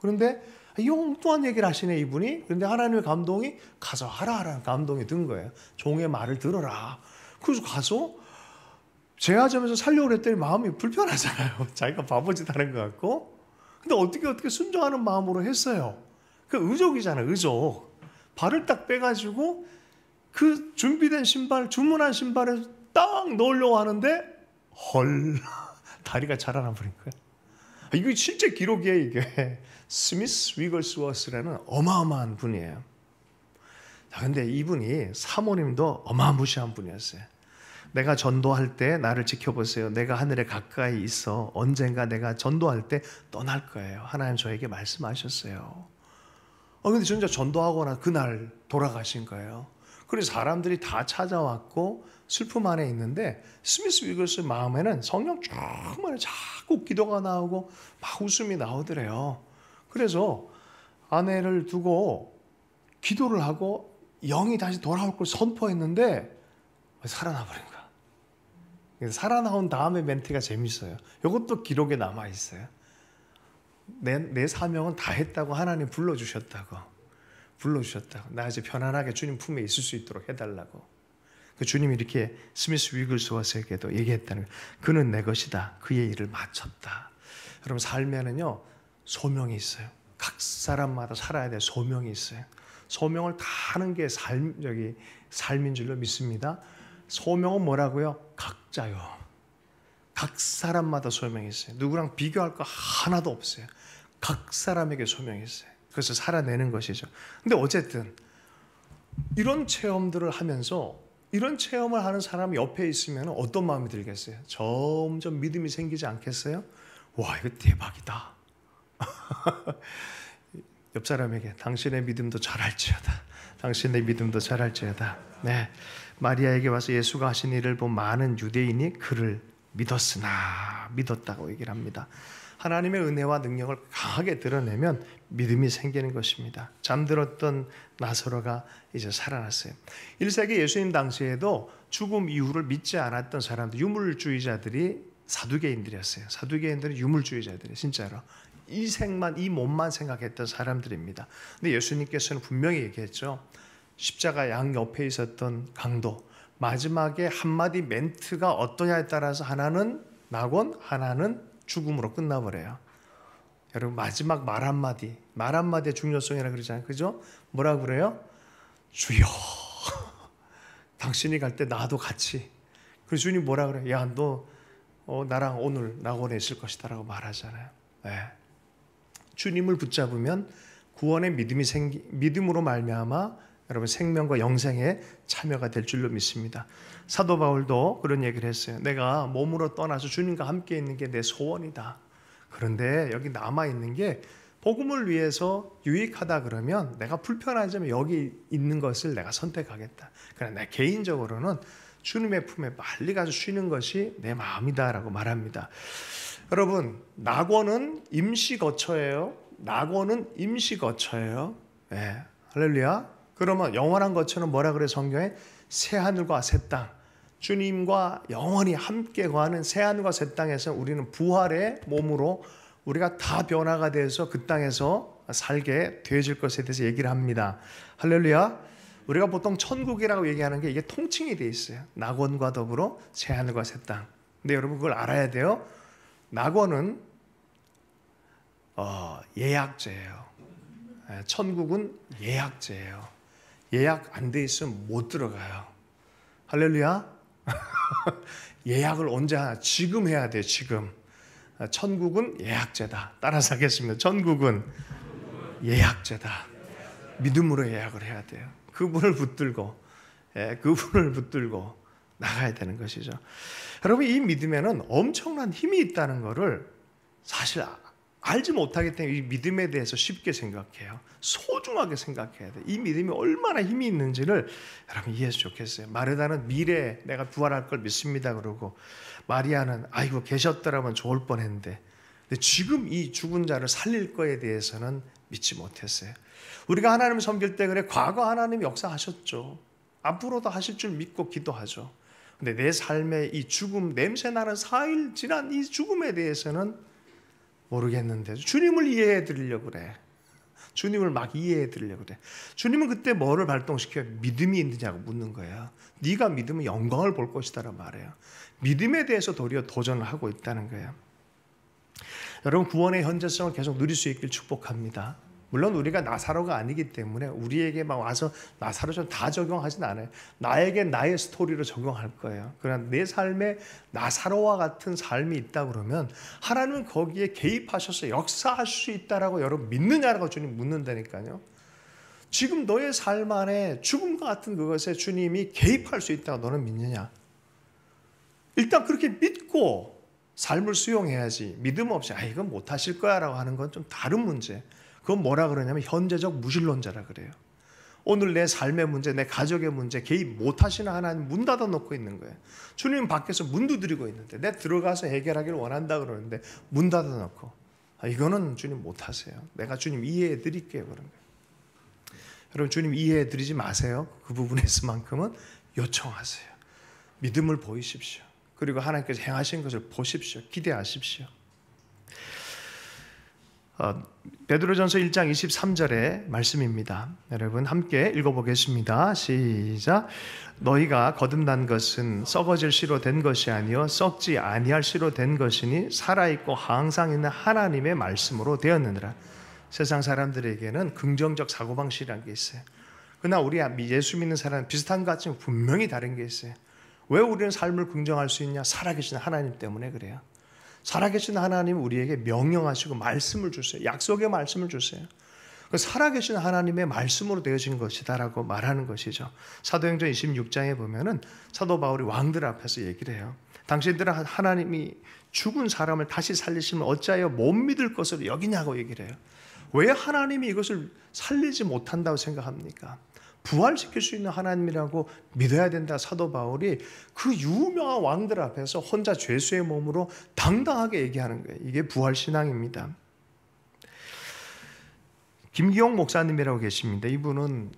그런데 이 엉뚱한 얘기를 하시네 이분이. 그런데 하나님의 감동이 가서 하라는 감동이 든 거예요. 종의 말을 들어라. 그래서 가서 재화점에서 살려고 했더니 마음이 불편하잖아요. 자기가 바보짓 하는 것 같고. 근데 어떻게 순종하는 마음으로 했어요. 그 의족이잖아요. 의족. 발을 딱 빼가지고 그 준비된 신발, 주문한 신발을 딱 넣으려고 하는데 헐 다리가 자라나 버린 거예요. 이거 실제 기록이에요. 이게 스미스 위글스워스라는 어마어마한 분이에요. 그런데 이분이 사모님도 어마무시한 분이었어요. 내가 전도할 때 나를 지켜보세요. 내가 하늘에 가까이 있어. 언젠가 내가 전도할 때 떠날 거예요. 하나님 저에게 말씀하셨어요. 근데 진짜 전도하거나 그날 돌아가신 거예요. 그래서 사람들이 다 찾아왔고 슬픔 안에 있는데 스미스 위글스 마음에는 성령 충만해 자꾸 기도가 나오고 막 웃음이 나오더래요. 그래서 아내를 두고 기도를 하고 영이 다시 돌아올 걸 선포했는데 살아나 버린 거야. 살아나온 다음에 멘트가 재밌어요. 이것도 기록에 남아 있어요. 내 사명은 다 했다고 하나님 불러주셨다고. 나 이제 편안하게 주님 품에 있을 수 있도록 해달라고. 그 주님이 이렇게 스미스 위글스워스에게도 얘기했다는 거예요. 그는 내 것이다. 그의 일을 마쳤다. 여러분 삶에는요 소명이 있어요. 각 사람마다 살아야 될 소명이 있어요. 소명을 다 하는 게 삶인 줄로 믿습니다. 소명은 뭐라고요? 각자요. 각 사람마다 소명이 있어요. 누구랑 비교할 거 하나도 없어요. 각 사람에게 소명이 있어요. 그래서 살아내는 것이죠. 근데 어쨌든 이런 체험들을 하면서 이런 체험을 하는 사람이 옆에 있으면 어떤 마음이 들겠어요? 점점 믿음이 생기지 않겠어요? 와, 이거 대박이다. 옆 사람에게 당신의 믿음도 잘할지어다. 당신의 믿음도 잘할지어다. 네, 마리아에게 와서 예수가 하신 일을 본 많은 유대인이 그를 믿었다고 얘기를 합니다. 하나님의 은혜와 능력을 강하게 드러내면 믿음이 생기는 것입니다. 잠들었던 나사로가 이제 살아났어요. 1세기 예수님 당시에도 죽음 이후를 믿지 않았던 사람들, 유물주의자들이 사두개인들이었어요. 사두개인들은 유물주의자들이에요. 진짜로. 이 몸만 생각했던 사람들입니다. 근데 예수님께서는 분명히 얘기했죠. 십자가 양 옆에 있었던 강도, 마지막에 한마디 멘트가 어떠냐에 따라서 하나는 낙원, 하나는 죽음으로 끝나버려요. 여러분 마지막 말 한마디의 중요성이라 그러잖아요. 그죠? 뭐라 그래요? 주여 당신이 갈 때 나도 같이. 그래서 주님 뭐라 그래요? 야, 너 나랑 오늘 낙원에 있을 것이다 라고 말하잖아요. 네. 주님을 붙잡으면 구원의 믿음으로 말미암아 여러분 생명과 영생에 참여가 될 줄로 믿습니다. 사도 바울도 그런 얘기를 했어요. 내가 몸으로 떠나서 주님과 함께 있는 게 내 소원이다. 그런데 여기 남아있는 게 복음을 위해서 유익하다 그러면 내가 불편하지만 여기 있는 것을 내가 선택하겠다. 그러나 내 개인적으로는 주님의 품에 빨리 가서 쉬는 것이 내 마음이다라고 말합니다. 여러분 낙원은 임시거처예요. 네, 할렐루야. 그러면 영원한 거처는 뭐라 그래 성경에? 새하늘과 새 땅. 주님과 영원히 함께 거하는 새하늘과 새 땅에서 우리는 부활의 몸으로 우리가 다 변화가 돼서 그 땅에서 살게 되어질 것에 대해서 얘기를 합니다. 할렐루야. 우리가 보통 천국이라고 얘기하는 게 이게 통칭이 돼 있어요. 낙원과 더불어 새하늘과 새 땅. 근데 여러분 그걸 알아야 돼요. 낙원은 예약제예요. 천국은 예약제예요. 예약 안 돼 있으면 못 들어가요. 할렐루야. 예약을 언제 하나? 지금 해야 돼요. 지금. 천국은 예약제다. 따라서 하겠습니다. 천국은 예약제다. 믿음으로 예약을 해야 돼요. 그분을 붙들고 그분을 붙들고 나가야 되는 것이죠. 여러분, 이 믿음에는 엄청난 힘이 있다는 것을 사실 알지 못하기 때문에 이 믿음에 대해서 쉽게 생각해요. 소중하게 생각해야 돼. 이 믿음이 얼마나 힘이 있는지를 여러분 이해해서 좋겠어요. 마르다는 미래에 내가 부활할 걸 믿습니다 그러고, 마리아는 아이고 계셨더라면 좋을 뻔했는데, 근데 지금 이 죽은 자를 살릴 거에 대해서는 믿지 못했어요. 우리가 하나님을 섬길 때 그래, 과거 하나님이 역사하셨죠. 앞으로도 하실 줄 믿고 기도하죠. 근데 내 삶의 이 죽음, 냄새나는 4일 지난 이 죽음에 대해서는 모르겠는데 주님을 이해해 드리려고 그래. 주님을 막 이해해 드리려고 그래. 주님은 그때 뭐를 발동시켜요? 믿음이 있느냐고 묻는 거예요. 네가 믿으면 영광을 볼 것이다라고 말해요. 믿음에 대해서 도리어 도전을 하고 있다는 거예요. 여러분, 구원의 현재성을 계속 누릴 수 있길 축복합니다. 물론 우리가 나사로가 아니기 때문에 우리에게 막 와서 나사로처럼 다 적용하진 않아요. 나에게 나의 스토리로 적용할 거예요. 그러나 내 삶에 나사로와 같은 삶이 있다 그러면 하나님은 거기에 개입하셔서 역사할 수 있다라고 여러분 믿느냐라고 주님 묻는다니까요. 지금 너의 삶 안에 죽음과 같은 그것에 주님이 개입할 수 있다고 너는 믿느냐? 일단 그렇게 믿고 삶을 수용해야지. 믿음 없이 이건 못하실 거야 라고 하는 건 좀 다른 문제. 그건 뭐라 그러냐면 현재적 무신론자라 그래요. 오늘 내 삶의 문제, 내 가족의 문제 개입 못하시는 하나님 문 닫아놓고 있는 거예요. 주님은 밖에서 문 두드리고 있는데 내 들어가서 해결하기를 원한다 그러는데 문 닫아놓고 이거는 주님 못하세요. 내가 주님 이해해 드릴게요. 그런 거예요. 여러분, 주님 이해해 드리지 마세요. 그 부분에서만큼은 요청하세요. 믿음을 보이십시오. 그리고 하나님께서 행하신 것을 보십시오. 기대하십시오. 베드로전서 1장 23절의 말씀입니다. 여러분 함께 읽어보겠습니다. 시작. 너희가 거듭난 것은 썩어질 씨로 된 것이 아니요 썩지 아니할 씨로 된 것이니 살아있고 항상 있는 하나님의 말씀으로 되었느니라. 세상 사람들에게는 긍정적 사고방식이라는 게 있어요. 그러나 우리 예수 믿는 사람은 비슷한 것 같지만 분명히 다른 게 있어요. 왜 우리는 삶을 긍정할 수 있냐? 살아계신 하나님 때문에 그래요. 살아계신 하나님은 우리에게 명령하시고 말씀을 주세요. 약속의 말씀을 주세요. 살아계신 하나님의 말씀으로 되어진 것이다라고 말하는 것이죠. 사도행전 26장에 보면은 사도 바울이 왕들 앞에서 얘기를 해요. 당신들은 하나님이 죽은 사람을 다시 살리시면 어찌하여 못 믿을 것으로 여기냐고 얘기를 해요. 왜 하나님이 이것을 살리지 못한다고 생각합니까? 부활시킬 수 있는 하나님이라고 믿어야 된다. 사도 바울이 그 유명한 왕들 앞에서 혼자 죄수의 몸으로 당당하게 얘기하는 거예요. 이게 부활신앙입니다. 김기용 목사님이라고 계십니다. 이분은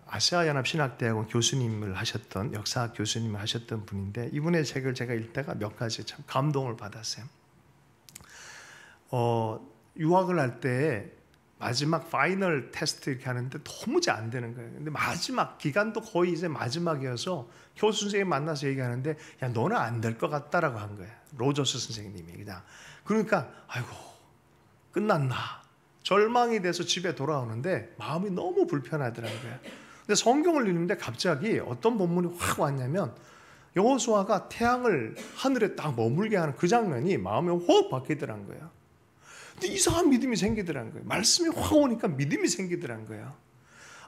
아시아연합신학대학원 교수님을 하셨던, 역사학 교수님을 하셨던 분인데, 이분의 책을 제가 읽다가 몇 가지 참 감동을 받았어요. 유학을 할 때 마지막 파이널 테스트 이렇게 하는데 도무지 안 되는 거예요. 근데 마지막 기간도 거의 이제 마지막이어서 교수 선생님 만나서 얘기하는데, 야 너는 안 될 것 같다라고 한 거예요. 로저스 선생님이 그냥. 그러니까 아이고 끝났나. 절망이 돼서 집에 돌아오는데 마음이 너무 불편하더라는 거예요. 근데 성경을 읽는데 갑자기 어떤 본문이 확 왔냐면 여호수아가 태양을 하늘에 딱 머물게 하는 그 장면이 마음에 확 바뀌더라는 거예요. 근데 이상한 믿음이 생기더라는 거예요. 말씀이 확 오니까 믿음이 생기더라는 거예요.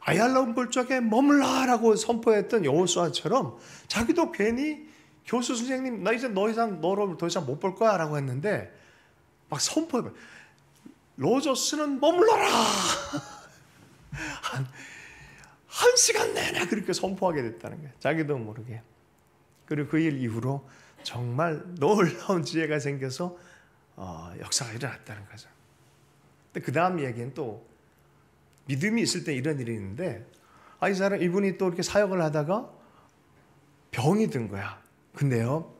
아얄라운 볼적에 머물라라고 선포했던 여호수아처럼 자기도 괜히 교수 선생님 나 이제 너를 더 이상 못 볼 거야 라고 했는데 막 선포해봐요. 로저스는 머물러라. 한 시간 내내 그렇게 선포하게 됐다는 거예요. 자기도 모르게. 그리고 그 일 이후로 정말 놀라운 지혜가 생겨서 역사가 일어났다는 거죠. 근데 그 다음 얘기는 또 믿음이 있을 때 이런 일이 있는데, 이 사람 이분이 또 이렇게 사역을 하다가 병이 든 거야. 근데요,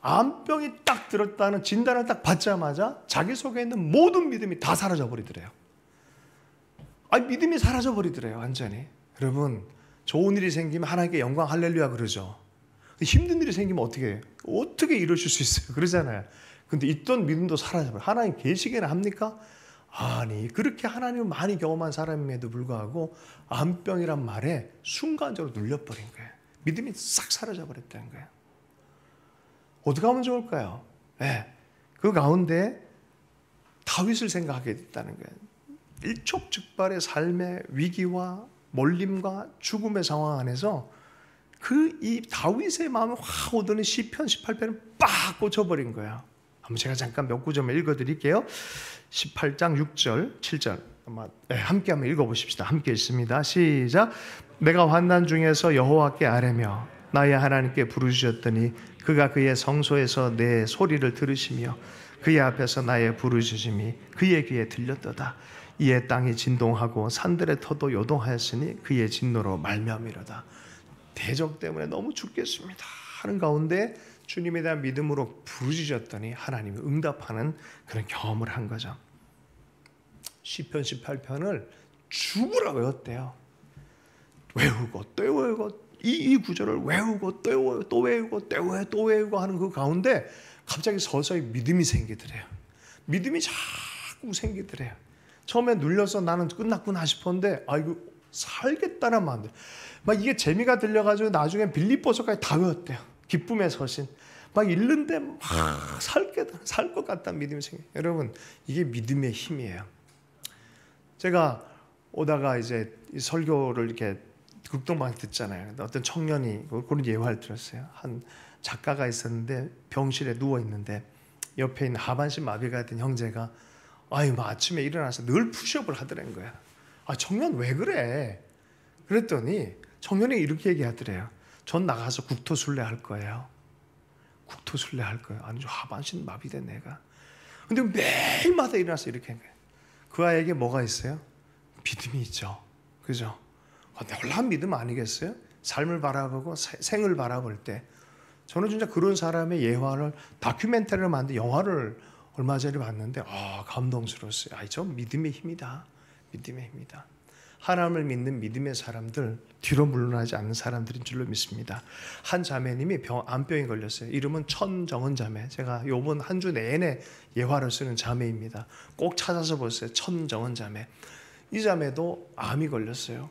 암병이 딱 들었다는 진단을 딱 받자마자 자기 속에 있는 모든 믿음이 다 사라져 버리더래요. 믿음이 사라져 버리더래요, 완전히. 여러분, 좋은 일이 생기면 하나님께 영광 할렐루야 그러죠. 힘든 일이 생기면 어떻게 이러실 수 있어요? 그러잖아요. 근데 있던 믿음도 사라져버려요. 하나님 계시게나 합니까? 아니, 그렇게 하나님을 많이 경험한 사람임에도 불구하고 암병이란 말에 순간적으로 눌려버린 거예요. 믿음이 싹 사라져버렸다는 거예요. 어떻게 하면 좋을까요? 그 가운데 다윗을 생각하게 됐다는 거예요. 일촉즉발의 삶의 위기와 몰림과 죽음의 상황 안에서 이 다윗의 마음에 확 오더니 시편 18편을 빡 꽂혀버린 거야. 한번 제가 잠깐 몇 구절만 읽어드릴게요. 18장 6절, 7절 함께 한번 읽어보십시다. 함께 읽습니다. 시작. 내가 환난 중에서 여호와께 아뢰며 나의 하나님께 부르짖었더니 그가 그의 성소에서 내 소리를 들으시며 그의 앞에서 나의 부르짖음이 그의 귀에 들렸도다. 이에 땅이 진동하고 산들의 터도 요동하였으니 그의 진노로 말미암이로다. 대적 때문에 너무 죽겠습니다 하는 가운데 주님에 대한 믿음으로 부르짖었더니 하나님이 응답하는 그런 경험을 한 거죠. 시편 18편을 죽으라고 외웠대요. 외우고 또 외우고 이 구절을 외우고 또 외우고 또 외우고 하는 그 가운데 갑자기 서서히 믿음이 생기더래요. 믿음이 자꾸 생기더래요. 처음에 눌려서 나는 끝났구나 싶었는데 이거 살겠다는 마음들. 막 이게 재미가 들려가지고 나중에 빌립보서까지 다 외웠대요. 기쁨의 서신. 막 읽는데 막 살 것 같다는 믿음이 생겨요. 여러분, 이게 믿음의 힘이에요. 제가 오다가 이제 설교를 이렇게 극동방에 듣잖아요. 어떤 청년이 그런 예화를 들었어요. 한 작가가 있었는데 병실에 누워 있는데 옆에 있는 하반신 마비가 된 형제가 아침에 일어나서 늘 푸시업을 하더라는 거야. 청년 왜 그래? 그랬더니 청년이 이렇게 얘기하더래요. 전 나가서 국토순례 할 거예요. 국토순례 할 거예요. 아니, 하반신 마비된 내가. 근데 매일마다 일어나서 이렇게 한 거예요. 그 아이에게 뭐가 있어요? 믿음이 있죠. 그죠? 놀라운 믿음 아니겠어요? 삶을 바라보고 생을 바라볼 때. 저는 진짜 그런 사람의 예화를 다큐멘터리를 만든 영화를 얼마 전에 봤는데 감동스러웠어요. 저 믿음의 힘이다. 믿음의 힘이다. 하나님을 믿는 믿음의 사람들, 뒤로 물러나지 않는 사람들인 줄로 믿습니다. 한 자매님이 암병에 걸렸어요. 이름은 천정은 자매. 제가 이번 한 주 내내 예화를 쓰는 자매입니다. 꼭 찾아서 보세요. 천정은 자매. 이 자매도 암이 걸렸어요.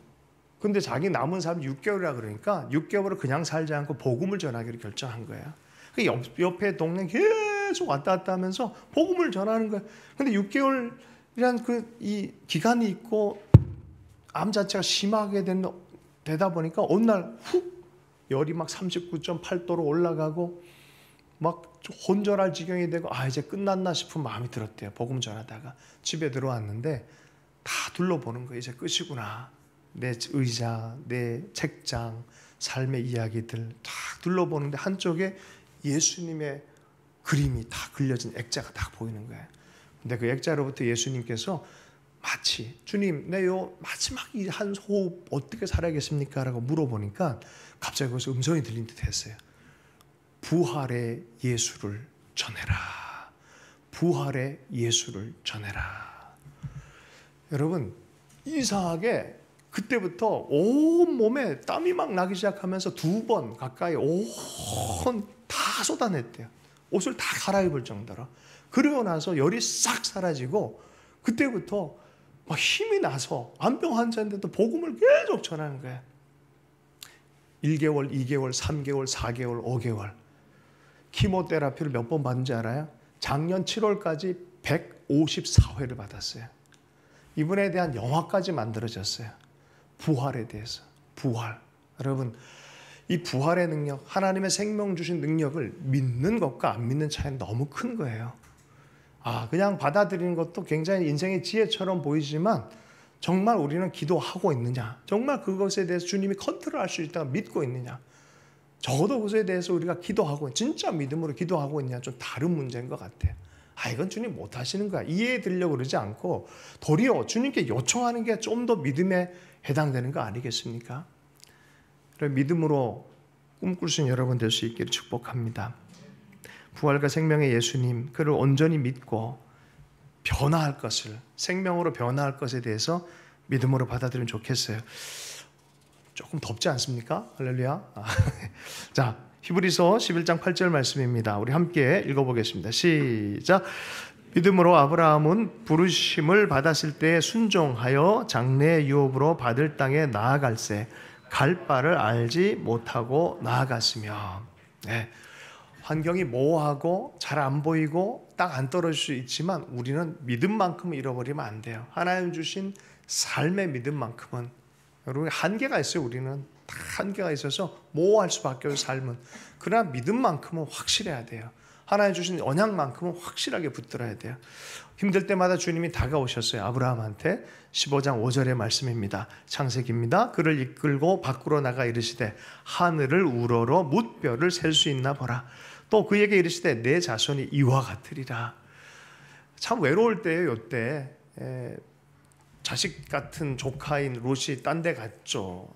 근데 자기 남은 삶 6개월이라 그러니까 6개월을 그냥 살지 않고 복음을 전하기로 결정한 거예요. 옆에 동네 계속 왔다 갔다 하면서 복음을 전하는 거예요. 근데 6개월이란 이 기간이 있고 암 자체가 심하게 되다 보니까 어느 날 훅 열이 막 39.8도로 올라가고 막 혼절할 지경이 되고 이제 끝났나 싶은 마음이 들었대요. 복음 전하다가 집에 들어왔는데 다 둘러보는 거예요. 이제 끝이구나. 내 의자, 내 책장, 삶의 이야기들 다 둘러보는데 한쪽에 예수님의 그림이 다 그려진 액자가 다 보이는 거예요. 근데 그 액자로부터 예수님께서 마치 주님, 내 요 마지막 이 한 호흡 어떻게 살아야겠습니까? 라고 물어보니까 갑자기 거기서 음성이 들린 듯 했어요. 부활의 예수를 전해라. 부활의 예수를 전해라. 여러분, 이상하게 그때부터 온 몸에 땀이 막 나기 시작하면서 2번 가까이 온 다 쏟아냈대요. 옷을 다 갈아입을 정도로. 그러고 나서 열이 싹 사라지고 그때부터 막 힘이 나서 암병 환자인데도 복음을 계속 전하는 거예요. 1개월, 2개월, 3개월, 4개월, 5개월. 키모테라피를 몇 번 받은지 알아요? 작년 7월까지 154회를 받았어요. 이분에 대한 영화까지 만들어졌어요. 부활에 대해서. 부활. 여러분, 이 부활의 능력, 하나님의 생명 주신 능력을 믿는 것과 안 믿는 차이는 너무 큰 거예요. 그냥 받아들이는 것도 굉장히 인생의 지혜처럼 보이지만 정말 우리는 기도하고 있느냐, 정말 그것에 대해서 주님이 컨트롤할 수 있다고 믿고 있느냐, 적어도 그것에 대해서 우리가 기도하고 진짜 믿음으로 기도하고 있느냐, 좀 다른 문제인 것 같아요. 이건 주님 못 하시는 거야. 이해해 드리려고 그러지 않고 도리어 주님께 요청하는 게 좀 더 믿음에 해당되는 거 아니겠습니까? 믿음으로 꿈꿀 수 있는 여러분 될 수 있기를 축복합니다. 부활과 생명의 예수님, 그를 온전히 믿고 변화할 것을, 생명으로 변화할 것에 대해서 믿음으로 받아들이면 좋겠어요. 조금 덥지 않습니까? 할렐루야. 자, 히브리서 11장 8절 말씀입니다. 우리 함께 읽어보겠습니다. 시작. 믿음으로 아브라함은 부르심을 받았을 때 순종하여 장래의 유업으로 받을 땅에 나아갈새 갈 바를 알지 못하고 나아갔으며. 환경이 모호하고 잘 안 보이고 딱 안 떨어질 수 있지만 우리는 믿음만큼은 잃어버리면 안 돼요. 하나님 주신 삶의 믿음만큼은 여러분 한계가 있어요. 우리는 다 한계가 있어서 모호할 수밖에 없어요. 삶은. 그러나 믿음만큼은 확실해야 돼요. 하나님 주신 언약만큼은 확실하게 붙들어야 돼요. 힘들 때마다 주님이 다가오셨어요. 아브라함한테 15장 5절의 말씀입니다. 창세기입니다. 그를 이끌고 밖으로 나가 이르시되 하늘을 우러러 뭇별을 셀 수 있나 보라. 또 그에게 이르시되 내 자손이 이와 같으리라. 참 외로울 때예요. 이때 자식 같은 조카인 롯이 딴 데 갔죠.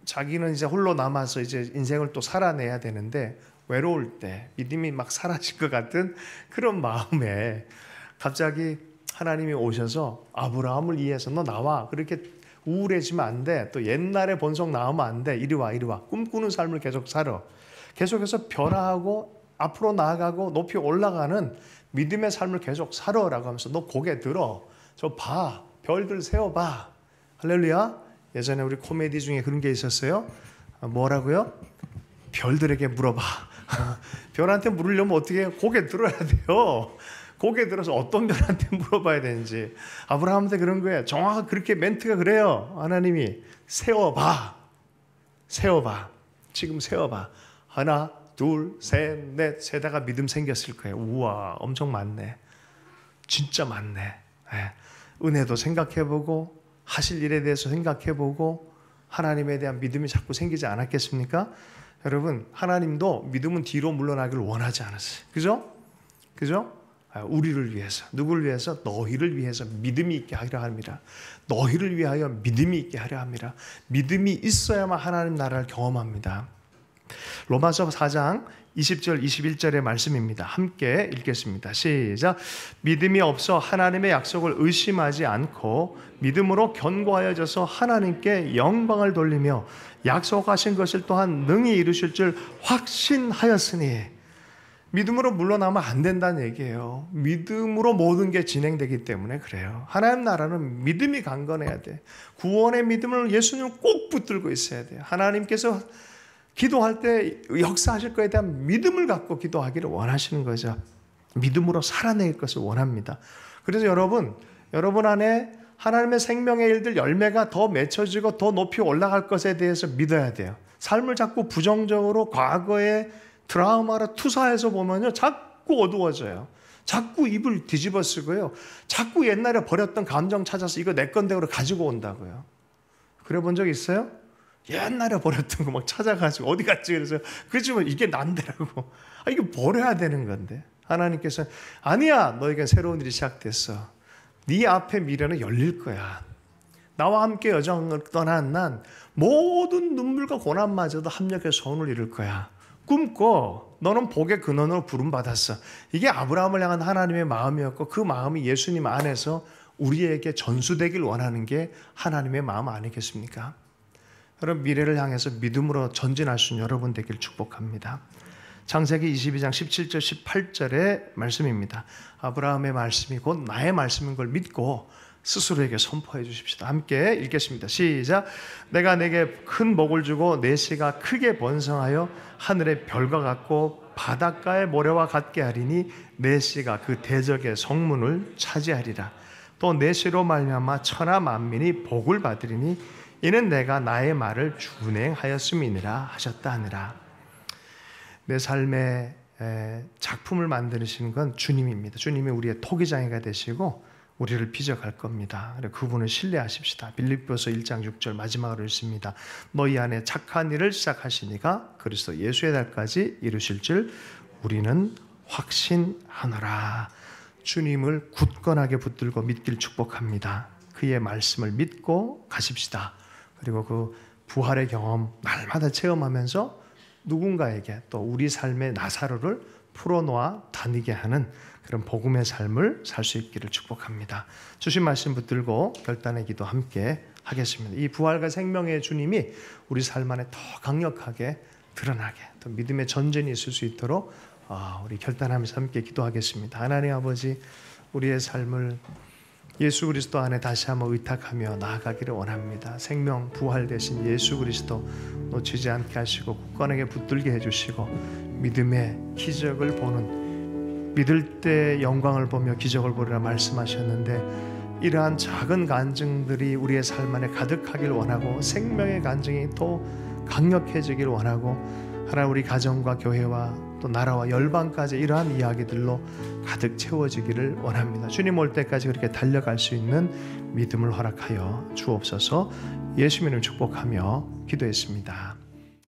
자기는 이제 홀로 남아서 이제 인생을 또 살아내야 되는데 외로울 때 믿음이 막 사라질 것 같은 그런 마음에 갑자기 하나님이 오셔서 아브라함을 위해서 너 나와. 그렇게 우울해지면 안 돼. 또 옛날의 본성 나오면 안 돼. 이리 와 이리 와. 꿈꾸는 삶을 계속 살아. 계속해서 변화하고 앞으로 나아가고 높이 올라가는 믿음의 삶을 계속 살아라고 하면서 너 고개 들어. 저 봐. 별들 세워봐. 할렐루야. 예전에 우리 코미디 중에 그런 게 있었어요. 뭐라고요? 별들에게 물어봐. 별한테 물으려면 어떻게 고개 들어야 돼요. 고개 들어서 어떤 별한테 물어봐야 되는지. 아브라함한테 그런 거예요. 정확하게 그렇게 멘트가 그래요. 하나님이 세워봐. 세워봐. 지금 세워봐. 하나, 둘, 셋, 넷 세다가 믿음 생겼을 거예요. 우와, 엄청 많네. 진짜 많네. 네. 은혜도 생각해보고 하실 일에 대해서 생각해보고 하나님에 대한 믿음이 자꾸 생기지 않았겠습니까? 여러분, 하나님도 믿음은 뒤로 물러나기를 원하지 않았어요. 그죠? 그죠? 우리를 위해서, 누구를 위해서? 너희를 위해서 믿음이 있게 하려 합니다. 너희를 위하여 믿음이 있게 하려 합니다. 믿음이 있어야만 하나님 나라를 경험합니다. 로마서 4장 20절 21절의 말씀입니다. 함께 읽겠습니다. 시작. 믿음이 없어 하나님의 약속을 의심하지 않고 믿음으로 견고하여져서 하나님께 영광을 돌리며 약속하신 것을 또한 능히 이루실 줄 확신하였으니. 믿음으로 물러나면 안 된다는 얘기예요. 믿음으로 모든 게 진행되기 때문에 그래요. 하나님 나라는 믿음이 강건해야 돼. 구원의 믿음을 예수님은 꼭 붙들고 있어야 돼요. 하나님께서 기도할 때 역사하실 것에 대한 믿음을 갖고 기도하기를 원하시는 거죠. 믿음으로 살아낼 것을 원합니다. 그래서 여러분 안에 하나님의 생명의 일들 열매가 더 맺혀지고 더 높이 올라갈 것에 대해서 믿어야 돼요. 삶을 자꾸 부정적으로 과거의 드라마로 투사해서 보면요, 자꾸 어두워져요. 자꾸 입을 뒤집어 쓰고요. 자꾸 옛날에 버렸던 감정 찾아서 이거 내 건데로 가지고 온다고요. 그래 본 적 있어요? 옛날에 버렸던 거 막 찾아가지고 어디 갔지? 그래서 그렇지만 이게 난데라고. 이게 버려야 되는 건데. 하나님께서 아니야, 너에게 새로운 일이 시작됐어. 네 앞에 미래는 열릴 거야. 나와 함께 여정을 떠난 난 모든 눈물과 고난마저도 합력해서 소원을 이룰 거야. 꿈꿔. 너는 복의 근원으로 부름받았어. 이게 아브라함을 향한 하나님의 마음이었고 그 마음이 예수님 안에서 우리에게 전수되길 원하는 게 하나님의 마음 아니겠습니까? 여러분, 미래를 향해서 믿음으로 전진할 수 있는 여러분 되길 축복합니다. 창세기 22장 17절 18절의 말씀입니다. 아브라함의 말씀이 곧 나의 말씀인 걸 믿고 스스로에게 선포해 주십시다. 함께 읽겠습니다. 시작. 내가 내게 큰 복을 주고 내 씨가 크게 번성하여 하늘의 별과 같고 바닷가의 모래와 같게 하리니 내 씨가 그 대적의 성문을 차지하리라. 또 내 씨로 말미암아 천하 만민이 복을 받으리니 이는 내가 나의 말을 준행하였음이니라 하셨다 하느라. 내 삶의 작품을 만드시는 건 주님입니다. 주님이 우리의 토기장애가 되시고 우리를 빚어갈 겁니다. 그분을 신뢰하십시다. 빌립보서 1장 6절 마지막으로 읽습니다. 너희 안에 착한 일을 시작하시니가 그리스도 예수의 날까지 이루실 줄 우리는 확신하노라. 주님을 굳건하게 붙들고 믿길 축복합니다. 그의 말씀을 믿고 가십시다. 그리고 그 부활의 경험 날마다 체험하면서 누군가에게 또 우리 삶의 나사로를 풀어놓아 다니게 하는 그런 복음의 삶을 살 수 있기를 축복합니다. 주신 말씀 붙들고 결단의 기도 함께 하겠습니다. 이 부활과 생명의 주님이 우리 삶 안에 더 강력하게 드러나게 또 믿음의 전쟁이 있을 수 있도록 우리 결단하면서 함께 기도하겠습니다. 하나님 아버지, 우리의 삶을 예수 그리스도 안에 다시 한번 의탁하며 나아가기를 원합니다. 생명 부활 되신 예수 그리스도 놓치지 않게 하시고 굳건하게 붙들게 해주시고 믿음의 기적을 보는, 믿을 때 영광을 보며 기적을 보리라 말씀하셨는데 이러한 작은 간증들이 우리의 삶 안에 가득하길 원하고 생명의 간증이 또 강력해지길 원하고 하나님 우리 가정과 교회와 또 나라와 열방까지 이러한 이야기들로 가득 채워지기를 원합니다. 주님 올 때까지 그렇게 달려갈 수 있는 믿음을 허락하여 주옵소서. 예수님을 축복하며 기도했습니다.